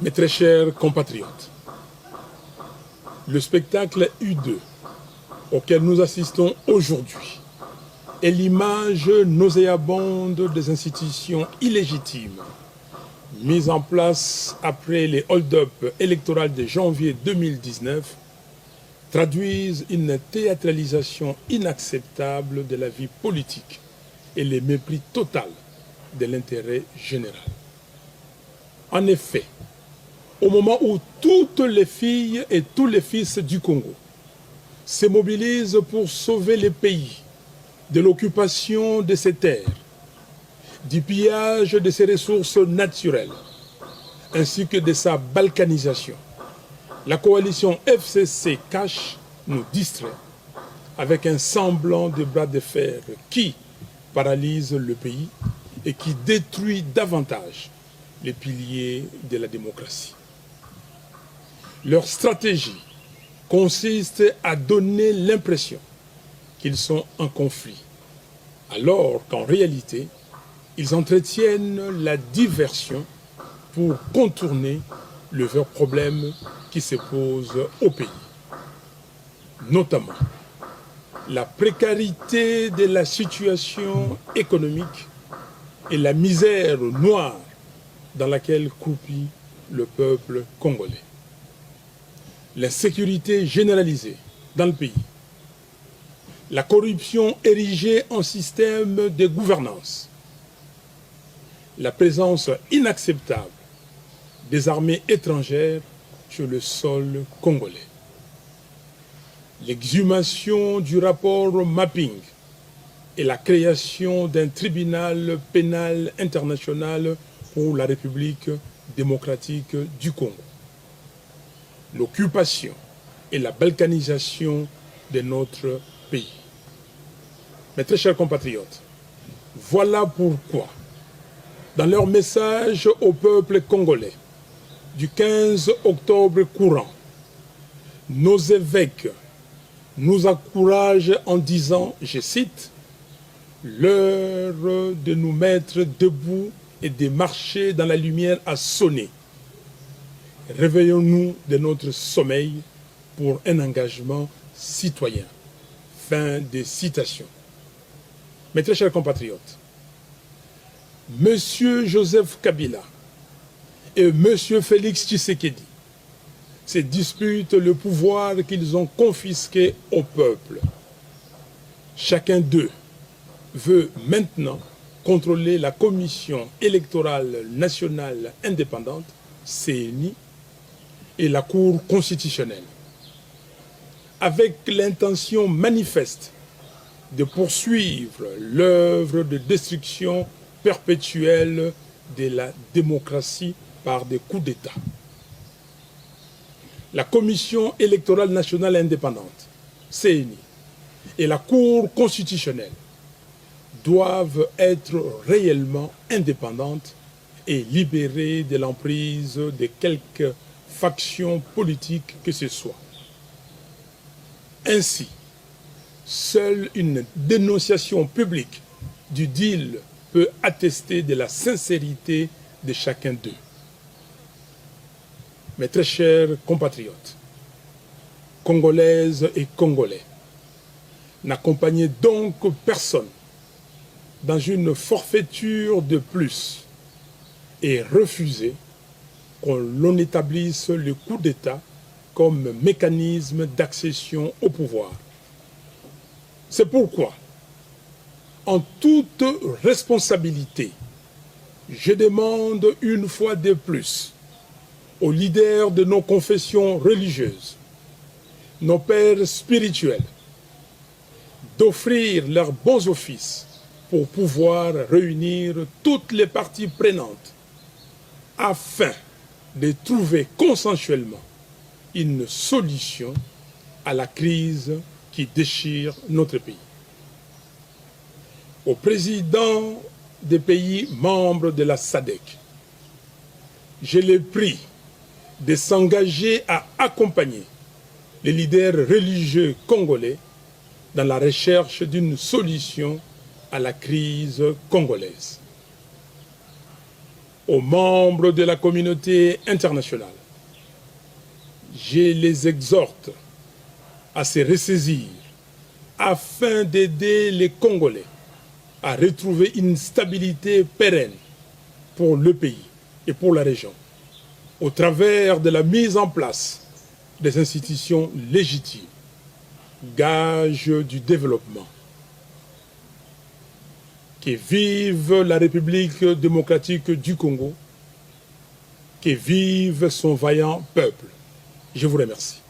Mes très chers compatriotes, le spectacle U2 auquel nous assistons aujourd'hui est l'image nauséabonde des institutions illégitimes mises en place après les hold-up électoraux de janvier 2019 traduisent une théâtralisation inacceptable de la vie politique et le mépris total de l'intérêt général. En effet, au moment où toutes les filles et tous les fils du Congo se mobilisent pour sauver le pays de l'occupation de ses terres, du pillage de ses ressources naturelles, ainsi que de sa balkanisation, la coalition FCC cache, nous distrait avec un semblant de bras de fer qui paralyse le pays et qui détruit davantage les piliers de la démocratie. Leur stratégie consiste à donner l'impression qu'ils sont en conflit, alors qu'en réalité, ils entretiennent la diversion pour contourner le vrai problème qui se pose au pays, notamment la précarité de la situation économique et la misère noire dans laquelle croupit le peuple congolais. L'insécurité généralisée dans le pays, la corruption érigée en système de gouvernance, la présence inacceptable des armées étrangères sur le sol congolais, l'exhumation du rapport mapping et la création d'un tribunal pénal international pour la République démocratique du Congo, l'occupation et la balkanisation de notre pays. Mes très chers compatriotes, voilà pourquoi, dans leur message au peuple congolais du 15 octobre courant, nos évêques nous encouragent en disant, je cite, « L'heure de nous mettre debout et de marcher dans la lumière a sonné. Réveillons-nous de notre sommeil pour un engagement citoyen. » Fin de citation. Mes très chers compatriotes, Monsieur Joseph Kabila et Monsieur Félix Tshisekedi se disputent le pouvoir qu'ils ont confisqué au peuple. Chacun d'eux veut maintenant contrôler la Commission électorale nationale indépendante, CENI, et la Cour constitutionnelle, avec l'intention manifeste de poursuivre l'œuvre de destruction perpétuelle de la démocratie par des coups d'État. La Commission électorale nationale indépendante, CENI, et la Cour constitutionnelle doivent être réellement indépendantes et libérées de l'emprise de quelque faction politique que ce soit. Ainsi, seule une dénonciation publique du deal peut attester de la sincérité de chacun d'eux. Mes très chers compatriotes, Congolaises et Congolais, n'accompagnez donc personne dans une forfaiture de plus et refusez qu'on établisse le coup d'État comme mécanisme d'accession au pouvoir. C'est pourquoi, en toute responsabilité, je demande une fois de plus aux leaders de nos confessions religieuses, nos pères spirituels, d'offrir leurs bons offices pour pouvoir réunir toutes les parties prenantes afin de trouver consensuellement une solution à la crise qui déchire notre pays. Au président des pays membres de la SADC, je les prie de s'engager à accompagner les leaders religieux congolais dans la recherche d'une solution à la crise congolaise. aux membres de la communauté internationale. Je les exhorte à se ressaisir afin d'aider les Congolais à retrouver une stabilité pérenne pour le pays et pour la région, au travers de la mise en place des institutions légitimes, gage du développement. Que vive la République démocratique du Congo, que vive son vaillant peuple. Je vous remercie.